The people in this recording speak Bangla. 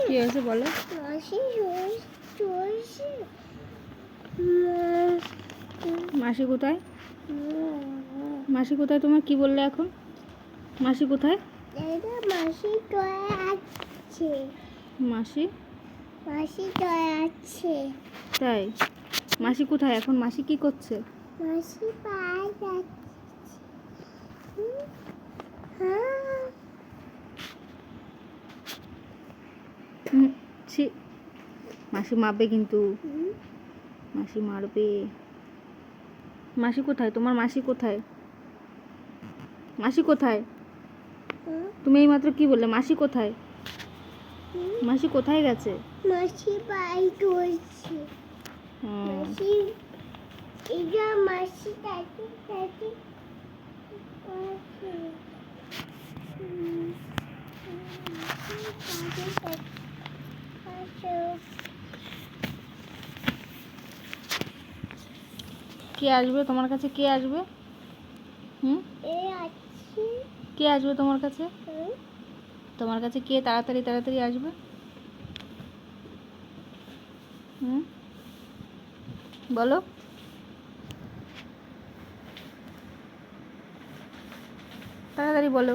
কি হয়েছে বলো? মাসি কোথায়? মাসি কোথায়? তোমার কি বললে এখন? মাসি কোথায়? মাসি টয়ে আছে। মাসি মাসি টয়ে আছে। তাই? মাসি কোথায় এখন? মাসি কি করছে? মাসি পায়ে যাচ্ছে। ছি, মাসি মারবে কিন্তু। মাসি মারবে। মাসি কোথায়? তোমার মাসি কোথায়? মাসি কোথায়? তুমি এইমাত্র কি বললে? মাসি কোথায়? মাসি কোথায় গেছে? মাসি পায়ে ধরছে। মাসি এটা মাসি তাতে তাতে কে আসবে তোমার কাছে? কে আসবে? এ আছে। কে আসবে তোমার কাছে? তোমার কাছে কে তাড়াতাড়ি তাড়াতাড়ি আসবে? বলো। তাড়াতাড়ি বলো।